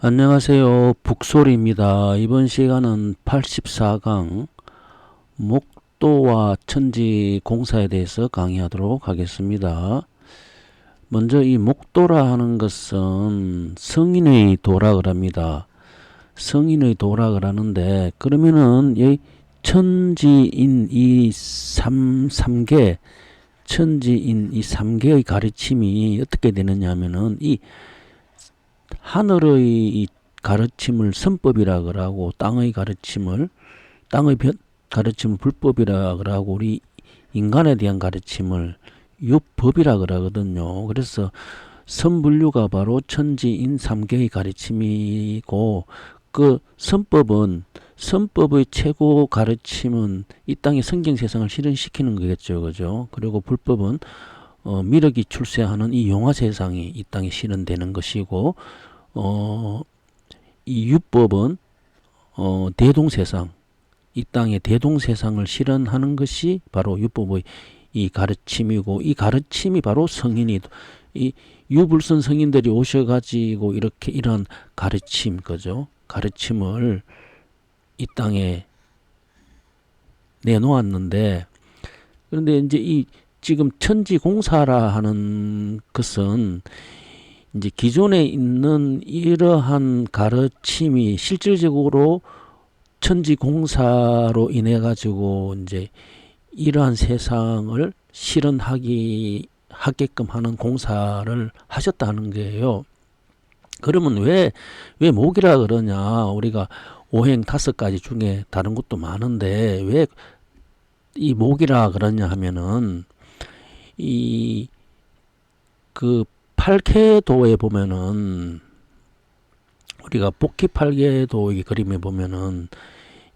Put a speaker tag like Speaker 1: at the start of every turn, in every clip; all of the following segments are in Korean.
Speaker 1: 안녕하세요. 북소리입니다. 이번 시간은 84강 목도와 천지 공사에 대해서 강의하도록 하겠습니다. 먼저 이 목도라 하는 것은 성인의 도락을 합니다. 성인의 도락을 하는데, 그러면은 이 천지인 이 삼계 천지인 이 삼계의 가르침이 어떻게 되느냐 하면은 이 하늘의 이 가르침을 선법이라 그러고 땅의 가르침을 불법이라 그러고 우리 인간에 대한 가르침을 율법이라 그러거든요. 그래서 선분류가 바로 천지인 삼계의 가르침이고, 그 선법의 최고 가르침은 이 땅의 성경 세상을 실현시키는 거겠죠, 그죠? 그리고 불법은 미륵이 출세하는 이 용화 세상이 이 땅에 실현되는 것이고, 어, 이 율법은 대동세상, 이 땅의 대동세상을 실현하는 것이 바로 율법의 이 가르침이고, 이 가르침이 바로 성인이 이 유불선 성인들이 오셔가지고 이렇게 이런 가르침, 그죠? 가르침을 이 땅에 내놓았는데, 그런데 이제 이 지금 천지공사라 하는 것은 이제 기존에 있는 이러한 가르침이 실질적으로 천지공사로 인해 가지고 이제 이러한 세상을 하게끔 하는 공사를 하셨다는 거예요. 그러면 왜 목이라 그러냐? 우리가 오행 5가지 중에 다른 것도 많은데 왜 이 목이라 그러냐 하면은 이 그 팔계도에 보면은, 우리가 복희팔계도 이 그림에 보면은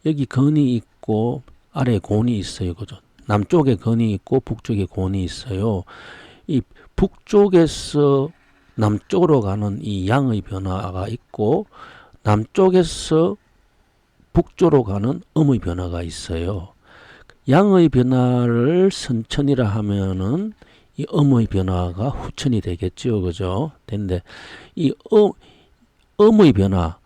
Speaker 1: 여기 건이 있고 아래에 곤이 있어요, 그죠? 남쪽에 건이 있고 북쪽에 곤이 있어요. 이 북쪽에서 남쪽으로 가는 이 양의 변화가 있고, 남쪽에서 북쪽으로 가는 음의 변화가 있어요. 양의 변화를 선천이라 하면은 이 음의 변화가 후천이 되겠죠, 그죠? 근데 이 음의 변화가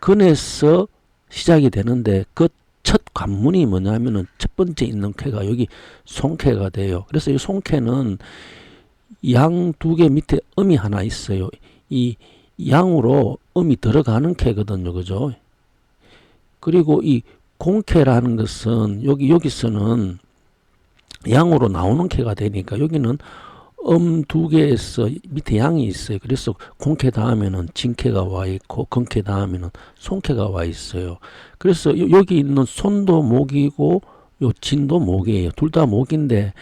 Speaker 1: 근에서 시작이 되는데, 그 첫 관문이 뭐냐면은 첫 번째 있는 쾌가 여기 송쾌가 돼요. 그래서 이 송쾌는 양 2개 밑에 음이 하나 있어요. 이 양으로 음이 들어가는 쾌거든요, 그죠? 그리고 이 공쾌라는 것은 여기서는 양으로 나오는 쾌가 되니까 여기는 2개에서 밑에 양이 있어요. 그래서 공쾌 다음에는 진쾌가 와 있고, 건쾌 다음에는 손쾌가 와 있어요. 그래서 여기 있는 손도 목이고 요 진도 목이에요. 둘 다 목인데,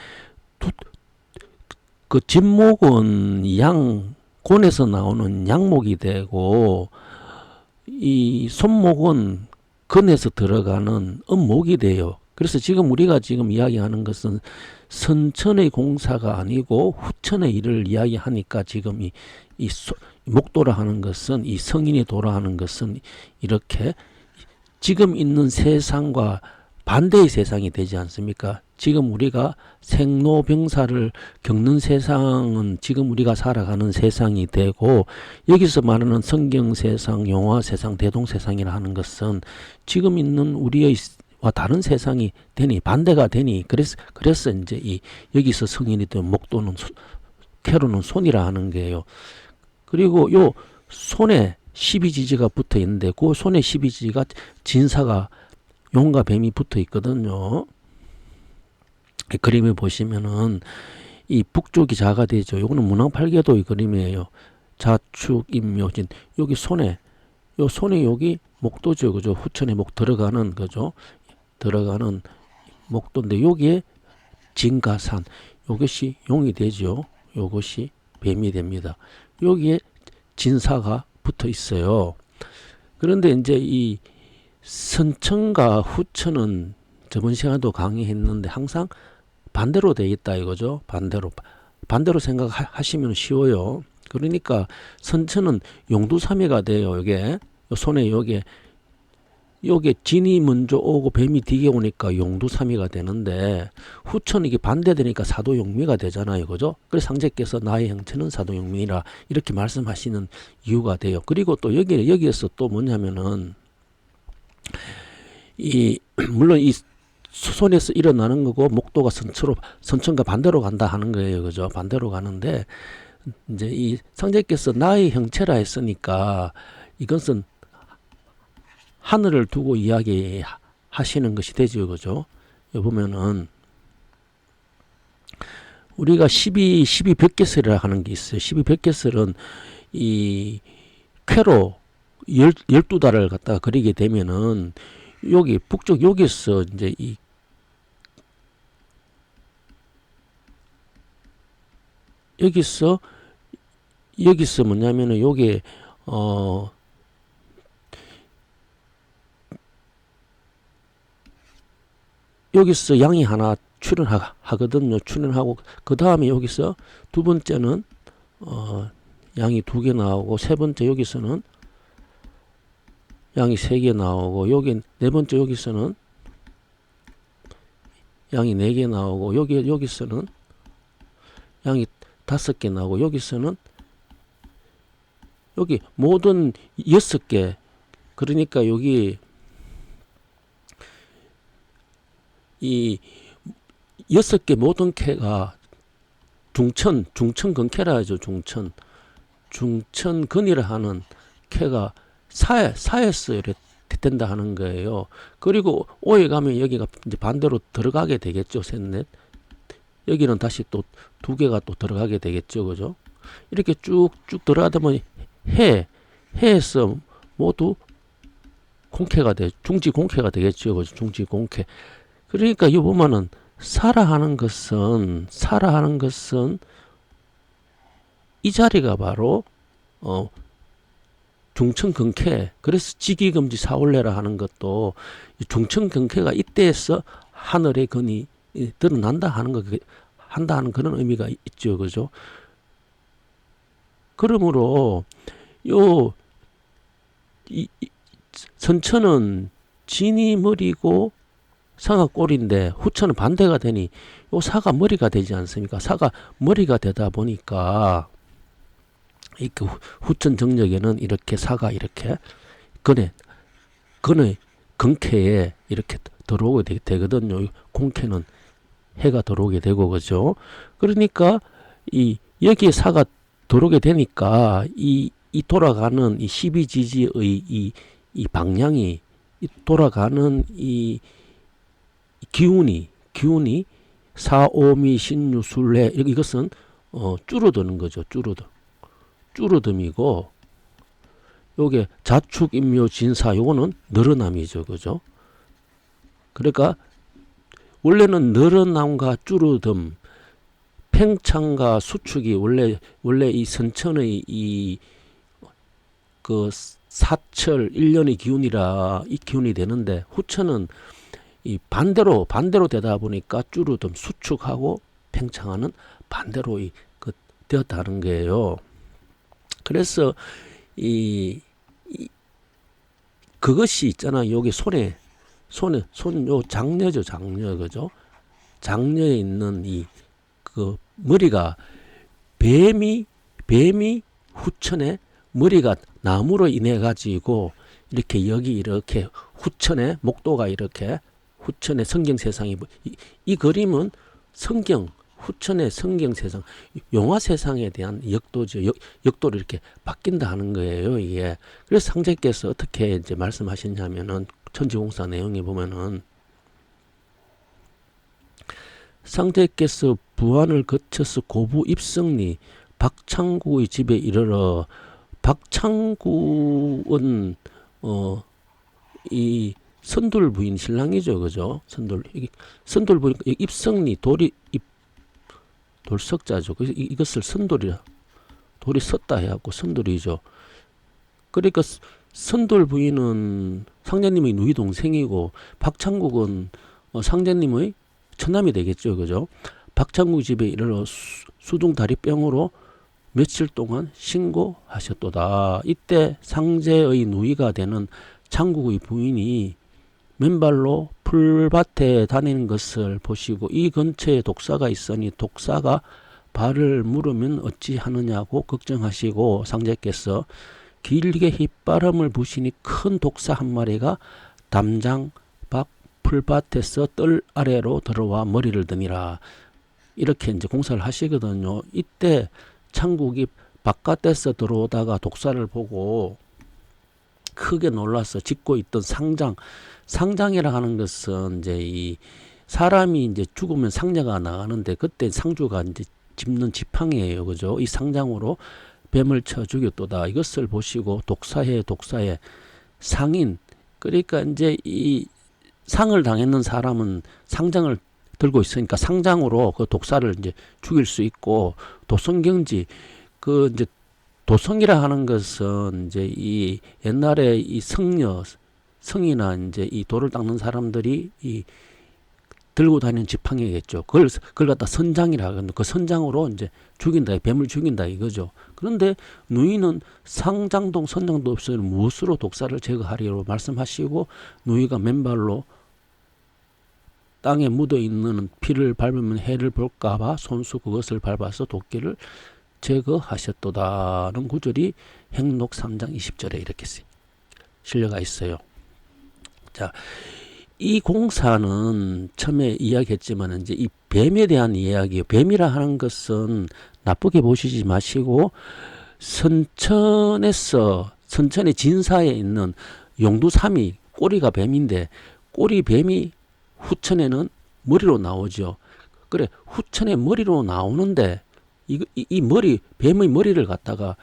Speaker 1: 그 진목은 곤에서 나오는 양목이 되고, 이 손목은 건에서 들어가는 음목이 돼요. 그래서 지금 우리가 지금 이야기하는 것은 선천의 공사가 아니고 후천의 일을 이야기하니까, 지금 목도라 하는 것은, 이 성인이 도라하는 것은 이렇게 지금 있는 세상과 반대의 세상이 되지 않습니까? 지금 우리가 생로병사를 겪는 세상은 지금 우리가 살아가는 세상이 되고, 여기서 말하는 성경 세상, 영화 세상, 대동 세상이라 하는 것은 지금 있는 우리의 와 다른 세상이 되니, 반대가 되니, 그래서 이제 여기서 성인이 된 목도는 캐로는 손이라 하는 게요. 그리고 요 손에 12지지가 붙어 있는데, 그 손에 12지지가 진사가 용과 뱀이 붙어 있거든요. 그림에 보시면은 이 북쪽이 자가 되죠. 요거는 문왕팔계도의 그림이에요. 자축, 임묘진. 여기 손에 여기 목도죠, 그죠? 후천에 목 들어가는, 그죠? 들어가는 목도인데, 여기에 진가산, 이것이 용이 되죠. 이것이 뱀이 됩니다. 여기에 진사가 붙어 있어요. 그런데 이제 이 선천과 후천은 저번 시간에도 강의했는데 항상 반대로 돼 있다 이거죠. 반대로 생각하시면 쉬워요. 그러니까 선천은 용두삼이가 돼요. 이게 손에 여기에 요게 진이 먼저 오고 뱀이 뒤에 오니까 용두삼이가 되는데 후천 이게 반대되니까 사도용미가 되잖아요. 그죠? 그래서 상제께서 나의 형체는 사도용미라 이렇게 말씀하시는 이유가 돼요. 그리고 또 여기에서 또 뭐냐면은 이 물론 이 수손에서 일어나는 거고 목도가 선천과 반대로 간다 하는 거예요. 그죠? 반대로 가는데 이제 이 상제께서 나의 형체라 했으니까 이것은 하늘을 두고 이야기하시는 것이 되죠. 그죠? 여기 보면은 우리가 12벽계설이라 하는 게 있어요. 12벽계설은 이 쾌로 12달을 갖다가 그리게 되면은 여기 북쪽 여기서 이제 이 여기서 뭐냐면은 요게 여기서 양이 하나 출현하거든요. 출현하고 그 다음에 여기서 두 번째는 양이 2개 나오고 세 번째 여기서는 양이 3개 나오고 여기 네 번째 여기서는 양이 4개 나오고 여기서는 양이 5개 나오고 여기서는 여기 모든 6개 그러니까 여기 이 6개 모든 캐가 중천근캐라 하죠. 중천근이라 하는 캐가 사에서 이렇게 된다 하는 거예요. 그리고 오에 가면 여기가 이제 반대로 들어가게 되겠죠. 셋넷. 여기는 다시 또 2개가 또 들어가게 되겠죠. 그죠? 이렇게 쭉쭉 들어가다 보니 해에서 모두 공캐가 중지 공캐가 되겠죠. 그죠? 중지 공캐. 그러니까 이 보면은 사라하는 것은 이 자리가 바로 중천근캐. 그래서 지기금지 사올래라 하는 것도 중천근캐가 이때에서 하늘의 근이 드러난다 하는 거 한다 하는 그런 의미가 있죠. 그죠? 그러므로 이 선천은 진이 머리고 사가 꼬리인데 후천은 반대가 되니 요 사가 머리가 되지 않습니까? 사가 머리가 되다 보니까 이 후천 정력에는 이렇게 사가 이렇게 근의 근캐에 이렇게 들어오게 되거든요. 공캐는 해가 들어오게 되고 그죠? 그러니까 이 여기에 사가 들어오게 되니까 이 돌아가는 이 12지지의 이 방향이 돌아가는 이 기운이 사오미 신유 술래 이것은 줄어드는 거죠. 줄어듦이고 요게 자축 임묘 진사 요거는 늘어남이죠. 그죠? 그러니까 원래는 늘어남과 줄어듦 팽창과 수축이 원래 이 선천의 그 사철 1년의 기운이라 이 기운이 되는데 후천은 이 반대로 되다 보니까 줄어듦 수축하고 팽창하는 반대로 되었다는 거예요. 그래서 그것이 있잖아. 여기 손 요 장녀죠. 장녀 그죠? 장녀에 있는 그 머리가 뱀이 후천에 머리가 나무로 인해 가지고 이렇게 여기 이렇게 후천에 목도가 이렇게 후천의 성경 세상이 이 그림은 후천의 성경 세상 용화 세상에 대한 역도죠. 역도를 이렇게 바뀐다 하는 거예요. 이게 그래서 상제께서 어떻게 이제 말씀하셨냐면은 천지공사 내용에 보면은 상제께서 부안을 거쳐서 고부 입성리 박창구의 집에 이르러 박창구는 이 선돌 부인 신랑이죠. 그죠? 선돌 부인 입성리 돌석자죠. 그래서 이것을 선돌이라 돌이 섰다 해갖고 선돌이죠. 그러니까 선돌 부인은 상제님의 누이 동생이고 박창국은 상제님의 처남이 되겠죠. 그죠? 박창국 집에 이르러 수둥다리병으로 며칠 동안 신고하셨도다. 이때 상제의 누이가 되는 창국의 부인이 맨발로 풀밭에 다니는 것을 보시고 이 근처에 독사가 있으니 독사가 발을 물으면 어찌하느냐고 걱정하시고 상제께서 길게 휘바람을 부시니 큰 독사 한 마리가 담장 밖 풀밭에서 뜰 아래로 들어와 머리를 드니라. 이렇게 이제 공사를 하시거든요. 이때 창국이 바깥에서 들어오다가 독사를 보고 크게 놀라서 짚고 있던 상장이라 하는 것은 이제 이 사람이 이제 죽으면 상자가 나가는데 그때 상주가 이제 짚는 지팡이에요. 그죠? 이 상장으로 뱀을 쳐 죽였도다. 이것을 보시고 독사해 상인, 그러니까 이제 이 상을 당했는 사람은 상장을 들고 있으니까 상장으로 그 독사를 이제 죽일 수 있고, 도성경지, 그 이제 도성이라 하는 것은 이제 이 옛날에 이 성이나 이제 이 돌을 닦는 사람들이 이 들고 다니는 지팡이겠죠. 그걸 갖다 선장이라 하거든요. 그 선장으로 이제 죽인다, 뱀을 죽인다 이거죠. 그런데 누이는 상장도 선장도 없어요. 무엇으로 독사를 제거하리로 말씀하시고, 누이가 맨발로 땅에 묻어 있는 피를 밟으면 해를 볼까봐 손수 그것을 밟아서 도끼를 제거하셨도다는 구절이 행록 3장 20절에 이렇게 실려가 있어요. 자, 이 공사는 처음에 이야기했지만 이제 이 뱀에 대한 이야기예요. 뱀이라 하는 것은 나쁘게 보시지 마시고, 선천의 진사에 있는 용두삼이 꼬리가 뱀인데, 꼬리 뱀이 후천에는 머리로 나오죠. 그래, 후천에 머리로 나오는데 이 머리, 뱀의 머리를 갖다가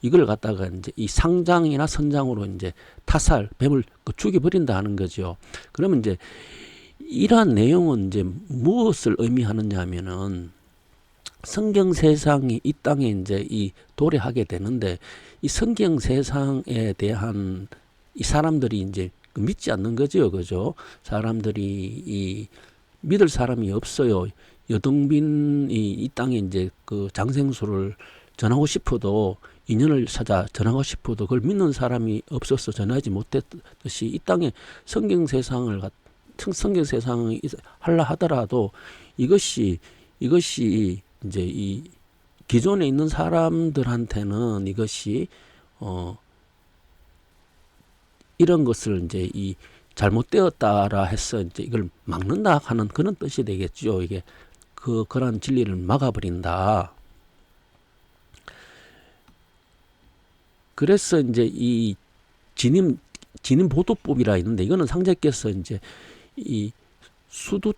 Speaker 1: 이걸 갖다가 이제 이 상장이나 선장으로 이제 타살, 뱀을 죽여버린다 하는 거죠. 그러면 이제 이러한 내용은 이제 무엇을 의미하느냐 하면은, 성경 세상이 이 땅에 이제 이 도래하게 되는데, 이 성경 세상에 대한 이 사람들이 이제 믿지 않는 거죠. 그죠? 사람들이 이 믿을 사람이 없어요. 여동빈이 이 땅에 이제 그 장생수를 전하고 싶어도, 인연을 찾아 전하고 싶어도 그걸 믿는 사람이 없어서 전하지 못했듯이, 이 땅에 성경 세상을 하려 하더라도 이것이 이제 이 기존에 있는 사람들한테는 이것이 이런 것을 이제 이 잘못되었다라 해서 이제 이걸 막는다 하는 그런 뜻이 되겠죠. 이게 그런 진리를 막아버린다. 그래서 이제 이 진임 보도법이라 있는데, 이거는 상제께서 이제 이 수두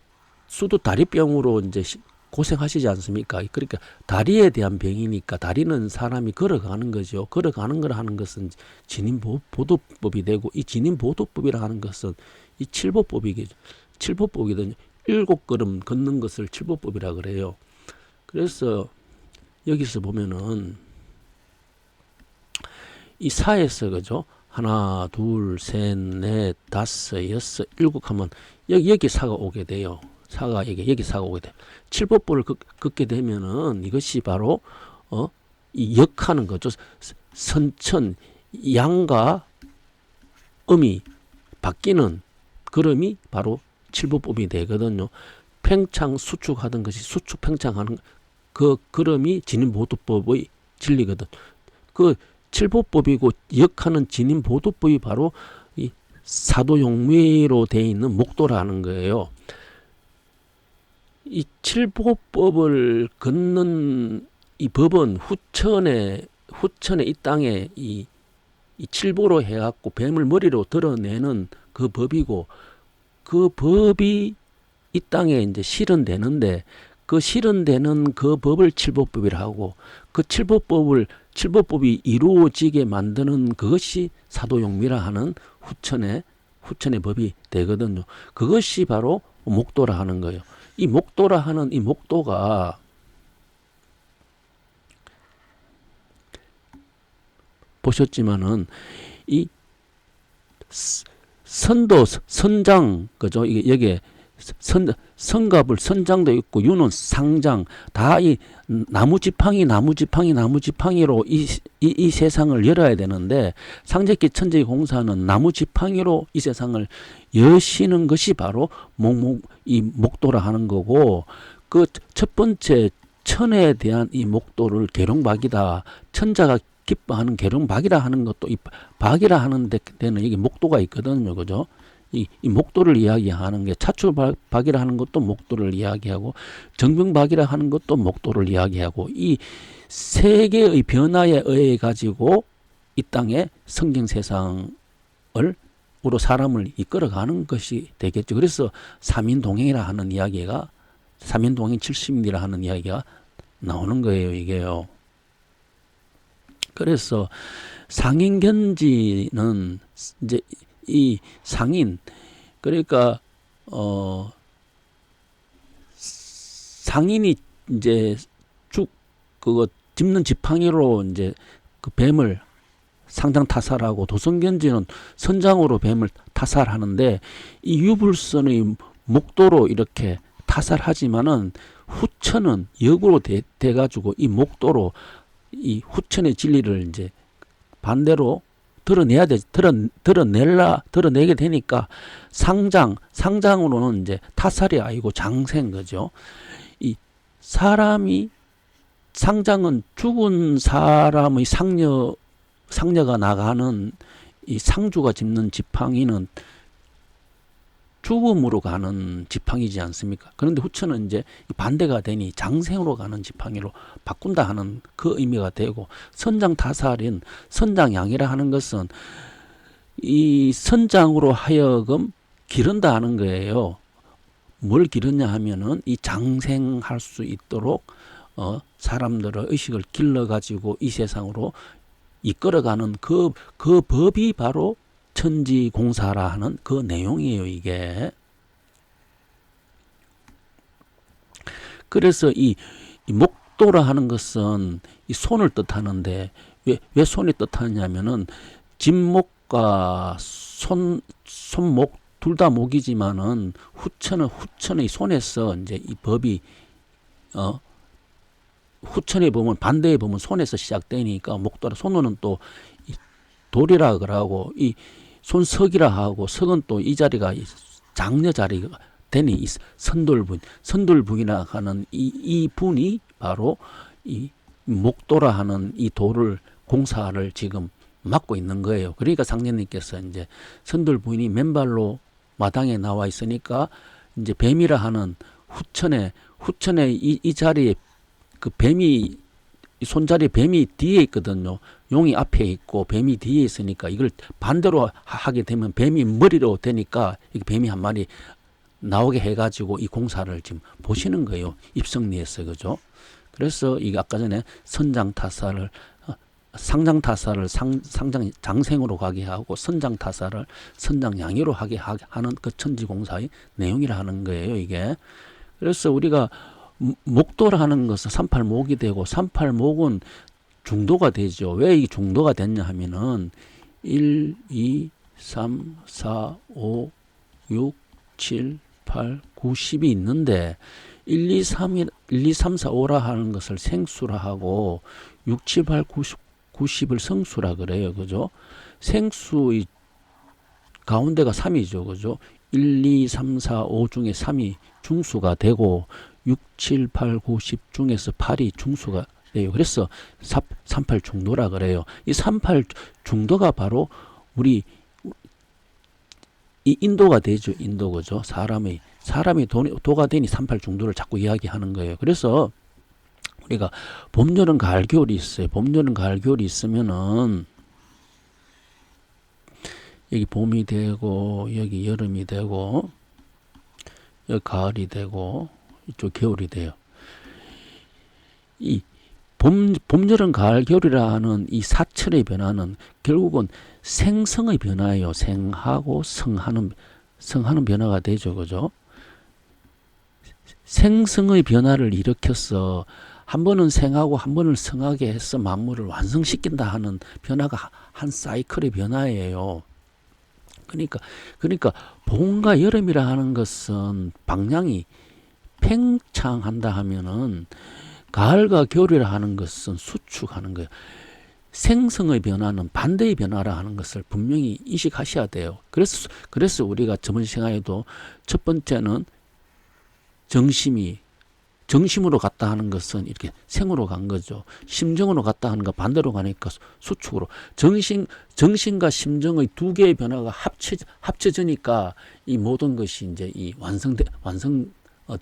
Speaker 1: 다리병으로 이제 고생하시지 않습니까? 그러니까 다리에 대한 병이니까, 다리는 사람이 걸어가는 거죠. 걸어가는 걸 하는 것은 진임 보도법이 되고, 이 진임 보도법이라 하는 것은 이 칠보법이거든요. 7걸음 걷는 것을 칠보법이라 그래요. 그래서 여기서 보면은 이 사에서, 그죠? 하나, 둘, 셋, 넷, 다섯, 여섯, 일곱 하면 여기 사가 오게 돼요. 여기 사가 오게 돼요. 칠법보를 걷게 되면은 이것이 바로 이 역하는 거죠. 선천, 양과 음이 바뀌는 걸음이 바로 칠법법이 되거든요. 팽창 수축하던 것이 수축 팽창하는 그 걸음이 진임보도법의 진리거든. 그 칠보법이고 역하는 진임보도법이 바로 이 사도용미로 되어 있는 목도라는 거예요. 이 칠보법을 걷는 이 법은 후천에 이 땅에 이 칠보로 해갖고 뱀을 머리로 드러내는 그 법이고, 그 법이 이 땅에 이제 실현되는데, 그 실현되는 그 법을 칠보법이라 하고, 그 칠보법이 이루어지게 만드는 그것이 사도용미라 하는 후천의 법이 되거든요. 그것이 바로 목도라 하는 거예요. 이 목도라 하는 이 목도가 보셨지만은 이 선장, 그죠? 이게 여기에 성갑을 선장도 있고 유는 상장 다 이 나무 지팡이로 이 세상을 열어야 되는데 상제기 천지 공사는 나무 지팡이로 이 세상을 여시는 것이 바로 이 목도라 하는 거고 그 첫 번째 천에 대한 이 목도를 계룡박이다. 천자가 기뻐하는 계룡박이라 하는 것도 이 박이라 하는 데는 이게 목도가 있거든요. 그죠? 이 목도를 이야기하는 게 차출박이라 하는 것도 목도를 이야기하고 정병박이라 하는 것도 목도를 이야기하고 이 세 개의 변화에 의해 가지고 이 땅에 성경 세상을 으로 사람을 이끌어가는 것이 되겠죠. 그래서 삼인동행이라 하는 이야기가 삼인동행 70인이라 하는 이야기가 나오는 거예요. 이게요. 그래서 상인견지는 이제 이 상인 그러니까 상인이 이제 쭉 그거 짚는 지팡이로 이제 그 뱀을 상장 타살하고 도성견지는 선장으로 뱀을 타살하는데 이 유불선의 목도로 이렇게 타살하지만은 후천은 역으로 돼 가지고 이 목도로 이 후천의 진리를 이제 반대로 드러내게 되니까 상장으로는 이제 타살이 아니고 장생 거죠. 이 사람이 상장은 죽은 사람의 상녀가 나가는 이 상주가 짚는 지팡이는 죽음으로 가는 지팡이지 않습니까? 그런데 후천은 이제 반대가 되니 장생으로 가는 지팡이로 바꾼다 하는 그 의미가 되고 선장타살인 선장양이라 하는 것은 이 선장으로 하여금 기른다 하는 거예요. 뭘 기르냐 하면은 이 장생할 수 있도록 사람들의 의식을 길러가지고 이 세상으로 이끌어가는 그 법이 바로 천지공사라 하는 그 내용이에요, 이게. 그래서 이 목도라 하는 것은 이 손을 뜻하는데 왜 손이 뜻하냐면은 진목과 손목 둘 다 목이지만은 후천의 손에서 이제 이 법이 후천에 보면 반대에 보면 손에서 시작되니까 목도라 손은 또 돌이라 그러고 이 손석이라 하고 석은 또 이 자리가 장녀 자리가 되니 선돌분이라 하는 이 분이 바로 이 목도라 하는 이 돌을 공사를 지금 맡고 있는 거예요. 그러니까 상제님께서 이제 선돌부인이 맨발로 마당에 나와 있으니까 이제 뱀이라 하는 후천에 이 자리에 그 뱀이 손자리 뱀이 뒤에 있거든요. 용이 앞에 있고 뱀이 뒤에 있으니까 이걸 반대로 하게 되면 뱀이 머리로 되니까 뱀이 한 마리 나오게 해가지고 이 공사를 지금 보시는 거예요. 입성리에서 그죠? 그래서 이게 아까 전에 선장타살을 상장타살을 상장 장생으로 가게 하고 선장타살을 선장양이로 하게 하는 그 천지공사의 내용이라 하는 거예요. 이게. 그래서 우리가 목도라 하는 것은 38목이 되고 38목은 중도가 되죠. 왜 이 중도가 됐냐 하면은 1, 2, 3, 4, 5, 6, 7, 8, 9, 10이 있는데 1, 2, 3, 4, 5라 하는 것을 생수라 하고 6, 7, 8, 9, 90을 성수라 그래요. 그죠? 생수의 가운데가 3이죠. 그죠? 1, 2, 3, 4, 5 중에 3이 중수가 되고 6, 7, 8, 9, 10 중에서 8이 중수가 돼요. 그래서 38 중도라 그래요. 이 38 중도가 바로 우리 이 인도가 되죠. 인도 그죠? 사람이 도가 되니 38 중도를 자꾸 이야기하는 거예요. 그래서 우리가 봄, 여름, 가을, 겨울이 있어요. 봄, 여름, 가을, 겨울이 있으면은 여기 봄이 되고 여기 여름이 되고 여기 가을이 되고 이쪽 겨울이 돼요. 이 봄, 여름, 가을, 겨울이라 하는 이 사철의 변화는 결국은 생성의 변화예요. 생하고 성하는 변화가 되죠. 그죠? 생성의 변화를 일으켜서 한 번은 생하고 한 번은 성하게 해서 만물을 완성시킨다 하는 변화가 한 사이클의 변화예요. 그러니까 봄과 여름이라 하는 것은 방향이 팽창한다 하면은 가을과 겨울이라 하는 것은 수축하는 거예요. 생성의 변화는 반대의 변화라 하는 것을 분명히 인식하셔야 돼요. 그래서 우리가 저번 시간에도 첫 번째는 정심으로 갔다 하는 것은 이렇게 생으로 간 거죠. 심정으로 갔다 하는 거 반대로 가니까 수축으로. 정신과 심정의 두 개의 변화가 합쳐지니까 이 모든 것이 이제 이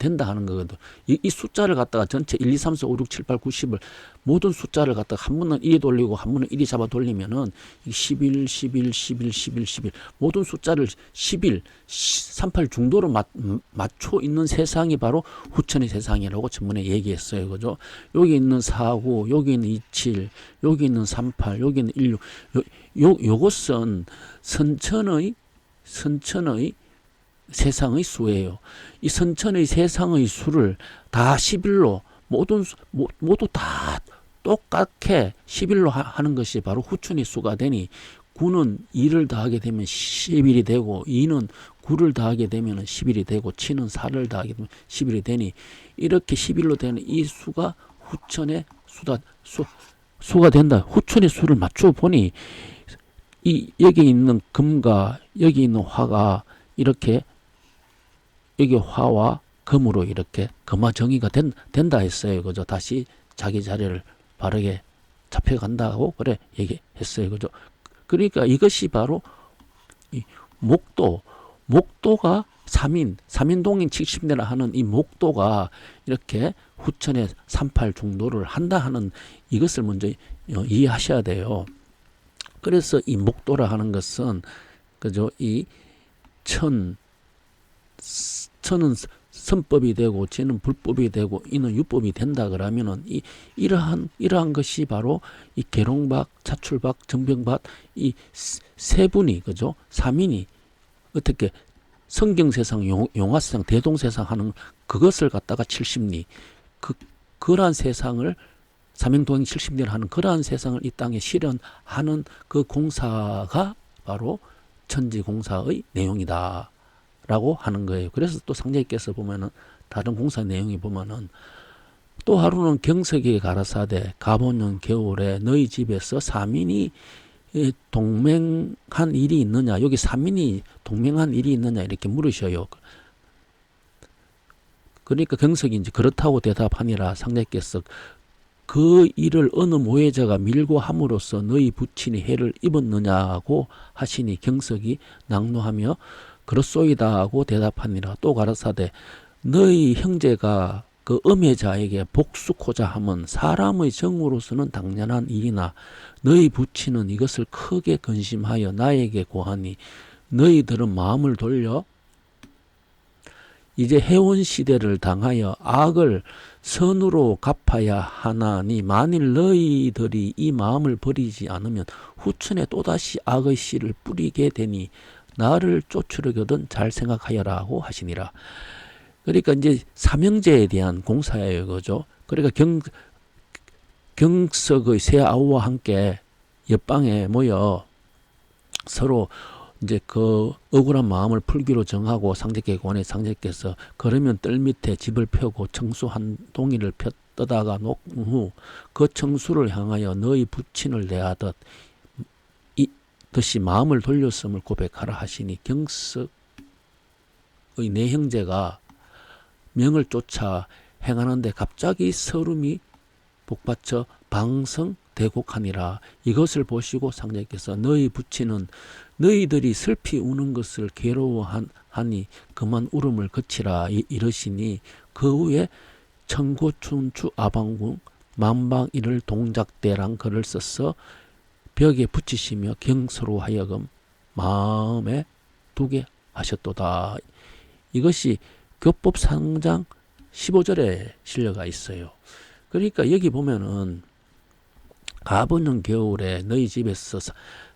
Speaker 1: 된다 하는 거거든. 이 숫자를 갖다가 전체 1, 2, 3, 4, 5, 6, 7, 8, 9, 10을 모든 숫자를 갖다가 한 번은 이리 돌리고 한 번은 이리 잡아 돌리면은 11, 11, 11, 11, 11 모든 숫자를 11, 38 중도로 맞춰 있는 세상이 바로 후천의 세상이라고 전번에 얘기했어요. 그죠? 여기 있는 49, 여기 있는 27, 여기 있는 38, 여기 있는 16. 요것은 선천의 세상의 수예요. 이 선천의 세상의 수를 다 11로 모두 다 똑같게 11로 하는 것이 바로 후천의 수가 되니 9는 2를 더하게 되면 11이 되고 2는 9를 더하게 되면 11이 되고 7은 4를 더하게 되면 11이 되니 이렇게 11로 되는 이 수가 후천의 수가 된다. 후천의 수를 맞춰 보니 여기 있는 금과 여기 있는 화가 이렇게 여기 화와 금으로 이렇게 금화정의가 된다 했어요. 그죠? 다시 자기 자리를 바르게 잡혀간다고 그래 얘기했어요. 그죠? 그러니까 이것이 바로 이 목도가 3인동인 70대라 하는 이 목도가 이렇게 후천의 38 중도를 한다 하는 이것을 먼저 이해하셔야 돼요. 그래서 이 목도라 하는 것은 그죠? 이 천은 선법이 되고 지는 불법이 되고 이는 율법이 된다 그러면은 이러한 것이 바로 이 계룡박, 차출박, 정병박 이 세 분이 그죠? 삼인이 어떻게 성경세상, 용화세상, 대동세상 하는 그것을 갖다가 70리 그러한 세상을 삼행동행 70리를 하는 그러한 세상을 이 땅에 실현하는 그 공사가 바로 천지공사의 내용이다. 라고 하는 거예요. 그래서 또 상제께서 보면은 다른 공사 내용이 보면은 또 하루는 경석이 가라사대 가보는 겨울에 너희 집에서 삼인이 동맹한 일이 있느냐 여기 삼인이 동맹한 일이 있느냐 이렇게 물으셔요. 그러니까 경석이 이제 그렇다고 대답하니라 상제께서 그 일을 어느 모해자가 밀고 함으로써 너희 부친이 해를 입었느냐고 하시니 경석이 낙노하며 그렇소이다 하고 대답하니라. 또 가라사대 너희 형제가 그 음해자에게 복수코자 함은 사람의 정으로서는 당연한 일이나 너희 부친은 이것을 크게 근심하여 나에게 고하니 너희들은 마음을 돌려 이제 해온 시대를 당하여 악을 선으로 갚아야 하나니 만일 너희들이 이 마음을 버리지 않으면 후천에 또다시 악의 씨를 뿌리게 되니 나를 쫓으려거든 잘 생각하여라고 하시니라. 그러니까 이제 삼형제에 대한 공사예요, 그죠? 그러니까 경석의 세 아우와 함께 옆방에 모여 서로 이제 그 억울한 마음을 풀기로 정하고 상제께 권해 상제께서 그러면 뜰 밑에 집을 펴고 청수 한 동이를 떠다가 놓은 후 그 청수를 향하여 너희 부친을 대하듯 듯이 마음을 돌렸음을 고백하라 하시니 경석의 네 형제가 명을 쫓아 행하는데 갑자기 서름이 복받쳐 방성대곡하니라. 이것을 보시고 상제께서 너희 부친은 너희들이 슬피 우는 것을 괴로워하니 그만 울음을 그치라 이러시니 그 후에 청고춘추 아방궁 만방일을 동작대랑 글을 써서 벽에 붙이시며 경서로 하여금 마음에 두게 하셨도다. 이것이 교법 상장 15절에 실려가 있어요. 그러니까 여기 보면은 가보는 겨울에 너희 집에서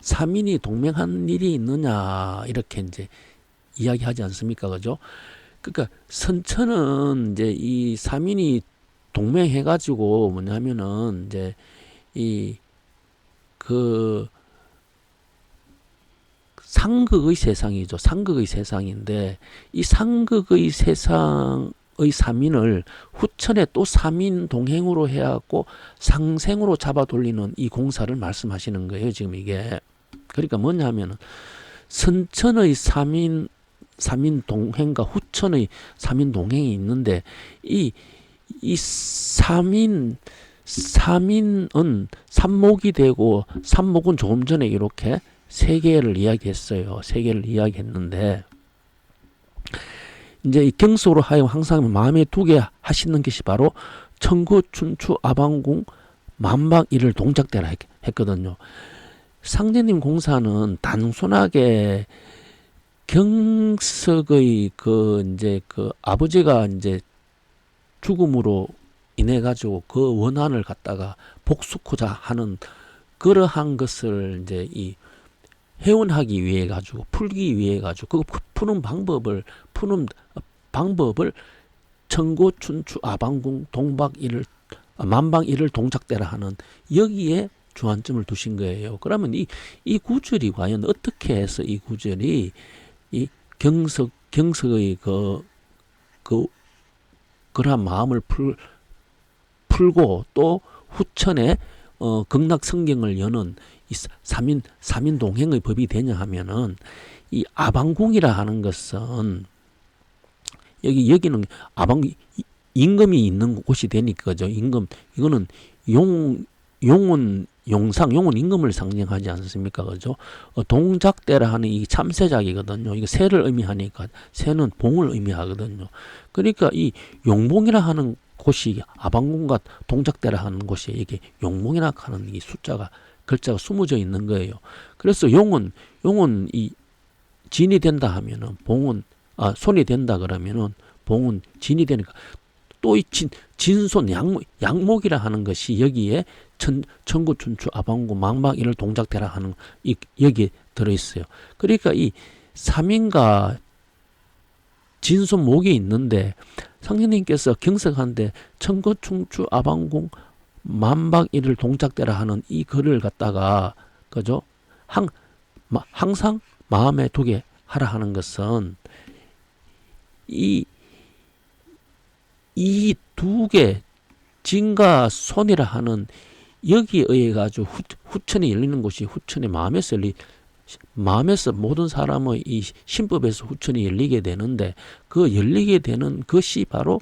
Speaker 1: 삼인이 동맹한 일이 있느냐 이렇게 이제 이야기하지 않습니까, 그죠? 그러니까 선천은 이제 이 삼인이 동맹해가지고 뭐냐면은 이제 이 그 상극의 세상이죠. 상극의 세상인데 이 상극의 세상의 3인을 후천에 또 3인 동행으로 해갖고 상생으로 잡아 돌리는 이 공사를 말씀하시는 거예요. 지금 이게. 그러니까 뭐냐면은 선천의 3인 동행과 후천의 3인 동행이 있는데 이 3인은 삼목이 되고 삼목은 조금 전에 이렇게 세 개를 이야기했어요. 세 개를 이야기했는데 이제 이 경속으로 하여 항상 마음에 두게 하시는 것이 바로 천구, 춘추, 아방궁, 만박일을 동작대라 했거든요. 상제님 공사는 단순하게 경석의 이제 아버지가 이제 죽음으로 인해 가지고 그 원한을 갖다가 복수코자 하는 그러한 것을 이제 이 회원하기 위해 가지고 풀기 위해 가지고 그 푸는 방법을 천고, 춘추, 아방궁, 동박일을 만방일을 동작대라 하는 여기에 주안점을 두신 거예요. 그러면 이 구절이 과연 어떻게 해서 이 구절이 이 경석의 그러한 마음을 풀고 또 후천에 극락성경을 여는 이 3인 동행의 법이 되냐 하면은 이 아방궁이라 하는 것은 여기는 임금이 있는 곳이 되니까 그죠. 임금 이거는 용은 용상, 용은 임금을 상징하지 않습니까? 그죠? 동작대라 하는 이 참새작이거든요. 이거 새를 의미하니까 새는 봉을 의미하거든요. 그러니까 이 용봉이라 하는 곳이 아방궁과 동작대라 하는 곳이 이게 용봉이라 하는 이 글자가 숨어져 있는 거예요. 그래서 용은 이 진이 된다 하면은 봉은 손이 된다 그러면은 봉은 진이 되니까 또 이 진손 양목이라 하는 것이 여기에 천구, 춘추, 아방궁, 망방일을 동작대라 하는 여기에 들어있어요. 그러니까 이 3인과 진손 목이 있는데 상제님께서 경석한데 천구, 춘추, 아방궁, 만박일을 동작대라 하는 이 글을 갖다가 그죠? 항상 마음에 두게 하라 하는 것은 이 두 개 진과 손이라 하는 여기에 의해 가지고 후천이 열리는 곳이 후천의 마음에서 모든 사람의 이 신법에서 후천이 열리게 되는데 그 열리게 되는 것이 바로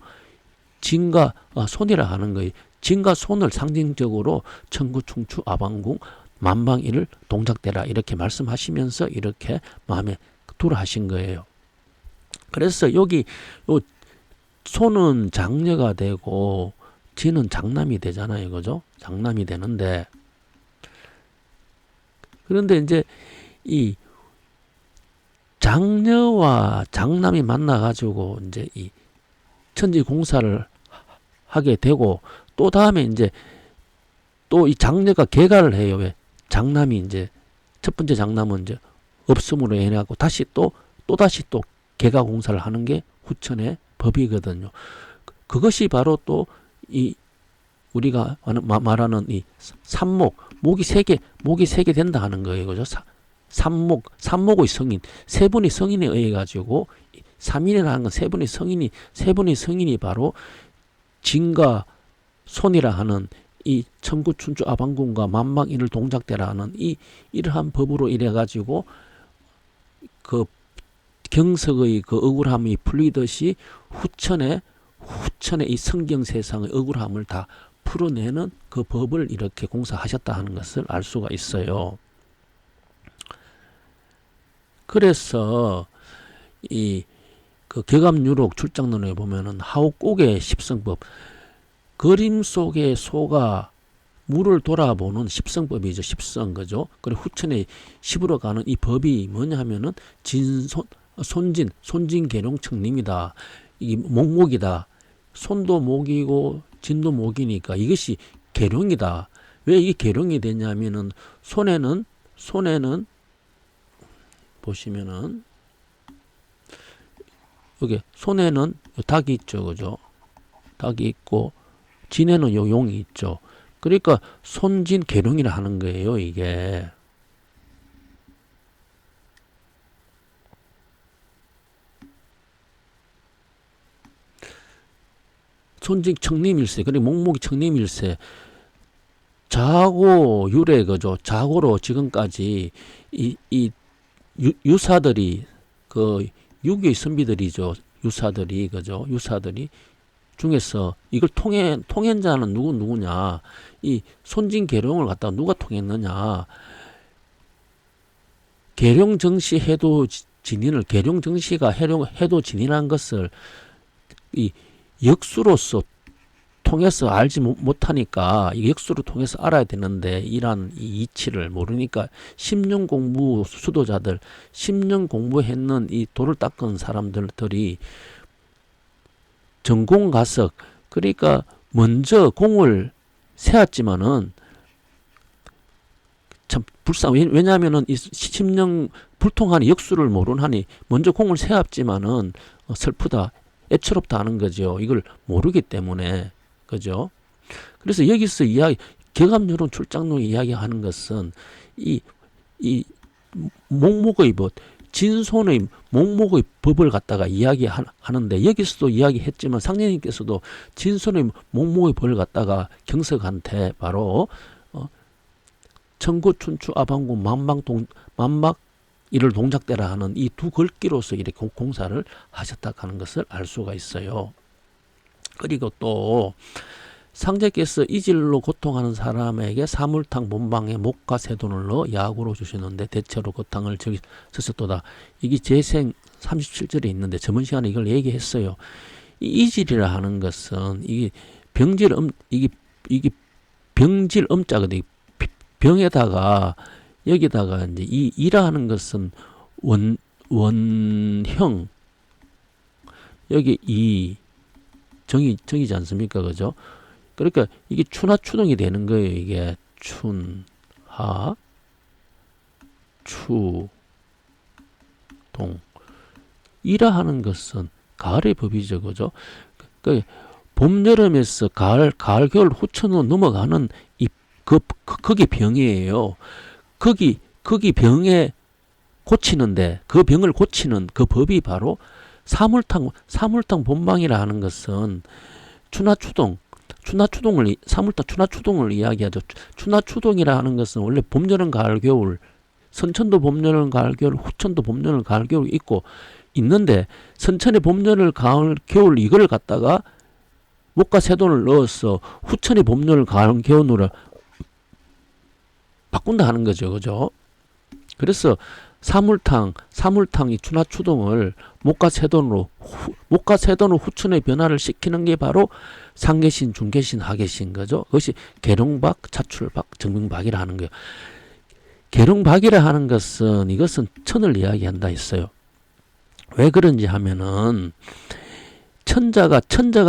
Speaker 1: 진과 손이라 하는 거예요. 진과 손을 상징적으로 천구, 춘추, 아방궁, 만방일을 동작대라 이렇게 말씀하시면서 이렇게 마음에 두라 하신 거예요. 그래서 여기 손은 장녀가 되고 진은 장남이 되잖아요. 그죠? 장남이 되는데 그런데 이제 이 장녀와 장남이 만나 가지고 이제 이 천지 공사를 하게 되고 또 다음에 이제 또 이 장녀가 개가를 해요. 왜? 장남이 이제 첫 번째 장남은 이제 없음으로 인해 갖고 다시 또 개가 공사를 하는 게 후천의 법이거든요. 그것이 바로 또 이 우리가 말하는 이 목이 세 개 된다 하는 거예요. 그죠? 삼목의 성인, 세 분의 성인에 의해 가지고 3인이라는 건 세 분의 성인이 바로 진과 손이라 하는 이 천구, 춘추, 아방궁과 만방일을 동작대라 하는 이러한 법으로 이래 가지고 그 경석의 그 억울함이 풀리듯이 후천의 이 성경 세상의 억울함을 다 풀어내는 그 법을 이렇게 공사하셨다 하는 것을 알 수가 있어요. 그래서 이 그 격암유록 출장론에 보면은 하옥곡의 십성법 그림 속의 소가 물을 돌아보는 십성법이죠. 십성 그죠? 그리고 후천에 십으로 가는 이 법이 뭐냐 하면은 손진계룡청림이다. 이 목목이다. 손도 목이고 진도 목이니까 이것이 계룡이다. 왜 이게 계룡이 되냐면은 손에는 보시면은 여기 손에는 닭이 있죠. 그죠? 닭이 있고 진에는 요 용이 있죠. 그러니까 손진 계룡이라 하는 거예요. 이게 손진 청림일세, 그리고 목목이 청림일세, 자고 유래 그죠. 자고로 지금까지 이 유사들이 그 유교의 선비들이죠. 유사들이 그죠. 유사들이 중에서 이걸 통행자는 누구냐? 이 손진 계룡을 갖다가 누가 통했느냐? 계룡 정시 해도 진인을 계룡 정시가 해도 진인한 것을 이 역수로서 통해서 알지 못하니까 이 역수를 통해서 알아야 되는데 이란 이 이치를 모르니까 10년 공부 수도자들 10년 공부했는 이 돌을 닦은 사람들이 전공 가석 그러니까 먼저 공을 세웠지만은 참 불쌍 왜냐하면은 이 10년 불통하니 역수를 모르하니 먼저 공을 세웠지만은 슬프다 애처롭다 하는 거죠. 이걸 모르기 때문에 그죠? 그래서 여기서 개감요론 출장론 이야기하는 것은 이 목목의 법, 진손의 목목의 법을 갖다가 이야기하는데 여기서도 이야기했지만 상례님께서도 진손의 목목의 법을 갖다가 경석한테 바로 천구, 춘추, 아방구, 만막 이를 동작대라 하는 이 두 글귀로서 이렇게 공사를 하셨다 하는 것을 알 수가 있어요. 그리고 또 상제께서 이질로 고통하는 사람에게 사물탕 본방에 목과 새돈을 넣어 약으로 주시는데 대체로 그 탕을 쓰셨도다. 이게 재생 37절에 있는데 저번 시간에 이걸 얘기했어요. 이 이질이라 하는 것은 이게 이게 병질 음자거든요. 병에다가 여기다가 이제 이 이라 하는 것은 원형 여기 이 정이지 않습니까? 그죠? 그러니까 이게 추나 추동이 되는 거예요. 이게 춘하 추동 이라 하는 것은 가을의 법이죠. 그죠? 그 봄, 여름에서 가을, 겨울 후천으로 넘어가는 그게 병이에요. 거기 병에 고치는데 그 병을 고치는 그 법이 바로 사물탕 본방이라 하는 것은 추나추동을 이야기하죠. 추나추동이라 하는 것은 원래 봄, 여름, 가을, 겨울 선천도 봄, 여름, 가을, 겨울 후천도 봄, 여름, 가을, 겨울 있는데 선천에 봄, 여름, 가을, 겨울 이걸 갖다가 목과 새돈을 넣어서 후천에 봄, 여름, 가을, 겨울을 바꾼다 하는 거죠. 그죠? 그래서 사물탕이 추나추동을 목과 새돈으로 후천의 변화를 시키는 게 바로 상계신, 중계신, 하계신 거죠. 그것이 계룡박, 차출박, 정명박이라 하는 거예요. 계룡박이라 하는 것은 이것은 천을 이야기한다 했어요. 왜 그런지 하면은 천자가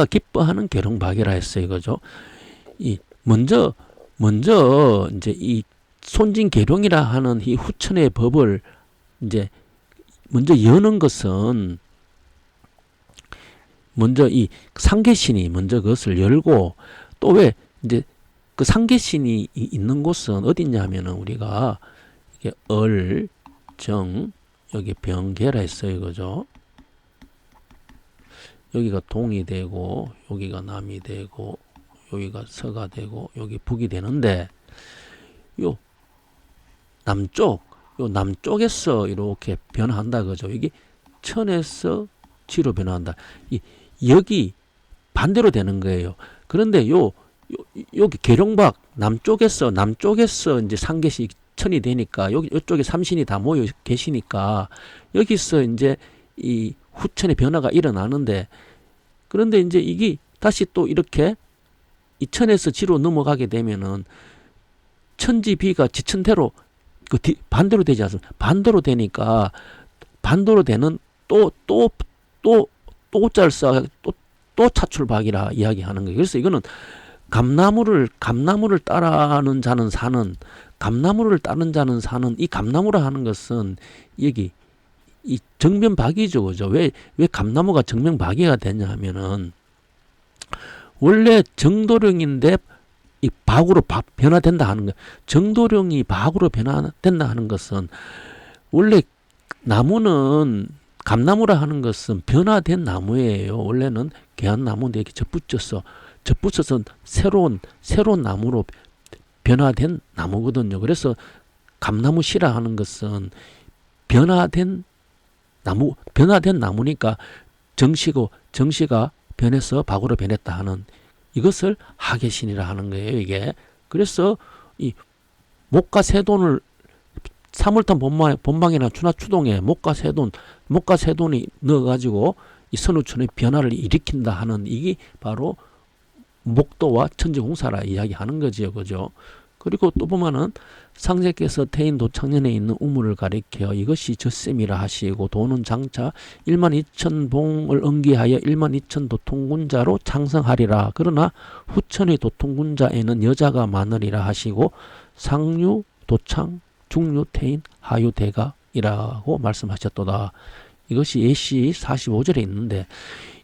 Speaker 1: 기뻐하는 계룡박이라 했어요. 그죠? 먼저 이제 이 손진 계룡이라 하는 이 후천의 법을 이제 먼저 여는 것은 먼저 이 상계신이 먼저 그것을 열고 또 왜 이제 그 상계신이 있는 곳은 어디냐 하면은 우리가 이게 정 여기 병계라 했어요. 그죠? 여기가 동이 되고 여기가 남이 되고 여기가 서가 되고 여기 북이 되는데 요 남쪽에서 이렇게 변화한다 그죠. 이게 천에서 지로 변화한다. 여기 반대로 되는 거예요. 그런데 여기 계룡박 남쪽에서 이제 상계시 천이 되니까 이쪽에 삼신이 다 모여 계시니까 여기서 이제 이 후천의 변화가 일어나는데 그런데 이제 이게 다시 또 이렇게 이 천에서 지로 넘어가게 되면은 천지비가 지천대로 반대로 되지 않습니까? 반대로 되니까 반대로 되는 또자를 써 또 차출박이라 이야기하는 거예요. 그래서 이거는 감나무를 따르는 자는 사는 감나무를 따르는 자는 사는 이 감나무라 하는 것은 여기 이 정면박이죠. 그죠? 왜 감나무가 정면박이가 되냐 하면은 원래 정도령인데 이 박으로 변화된다 하는 거. 정도령이 박으로 변화된다 하는 것은 원래 나무는 감나무라 하는 것은 변화된 나무예요. 원래는 개한나무인데 이렇게 접붙여서 새로운 나무로 변화된 나무거든요. 그래서 감나무 씨라 하는 것은 변화된 나무니까 정씨가 변해서 박으로 변했다 하는 이것을 하계신이라 하는 거예요. 이게 그래서 이 목과 세돈을 3월달 본방이나 추나추동에 목과 세돈이 넣어가지고 이 선우천의 변화를 일으킨다 하는 이게 바로 목도와 천지공사라 이야기하는 거지요, 그죠? 그리고 또 보면은 상제께서 태인 도창년에 있는 우물을 가리켜 이것이 젖셈이라 하시고 도는 장차 12,000봉을 응기하여 12,000 도통군자로 창성하리라. 그러나 후천의 도통군자에는 여자가 많으리라 하시고 상류, 도창, 중류, 태인, 하유, 대가이라고 말씀하셨도다. 이것이 예시 45절에 있는데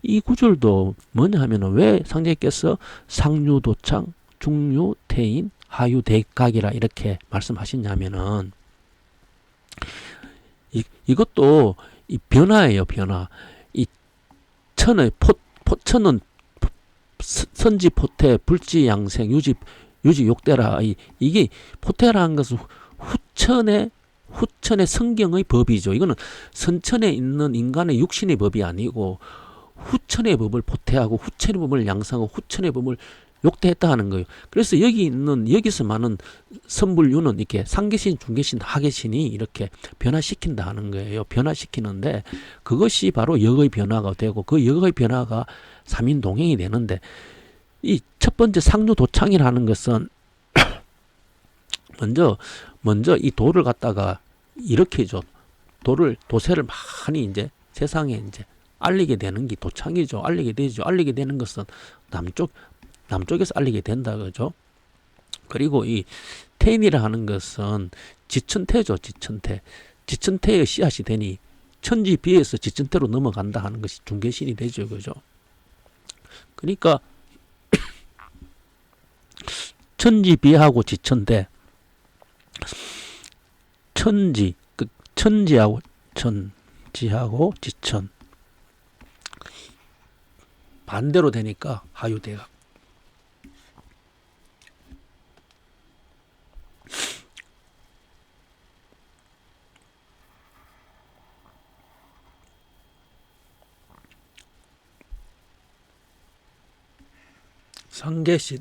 Speaker 1: 이 구절도 뭐냐 하면은 왜 상제께서 상류, 도창, 중류, 태인, 하유, 대각이라 이렇게 말씀하셨냐면은 이것도 이 변화예요, 변화. 이 천은 선지 포태, 불지 양생, 유지 욕대라. 이게 포태라는 것은 후천의 성경의 법이죠. 이거는 선천에 있는 인간의 육신의 법이 아니고 후천의 법을 포태하고 후천의 법을 양성하고 후천의 법을 욕대했다 하는 거예요. 그래서 여기서 많은 선불유는 이렇게 상계신, 중계신, 하계신이 이렇게 변화시킨다 하는 거예요. 변화시키는데 그것이 바로 역의 변화가 되고 그 역의 변화가 삼인동행이 되는데 이 첫 번째 상류도창이라는 것은 먼저 이 도를 갖다가 일으켜줘. 도세를 많이 이제 세상에 이제 알리게 되는 게 도창이죠. 알리게 되죠. 알리게 되는 것은 남쪽에서 알리게 된다 그죠. 그리고 이 태인이라 하는 것은 지천태죠. 지천태의 씨앗이 되니 천지 비에서 지천태로 넘어간다 하는 것이 중계신이 되죠. 그죠. 그러니까 천지 비하고 지천태 천지하고 지천 반대로 되니까 하유대각. 상계신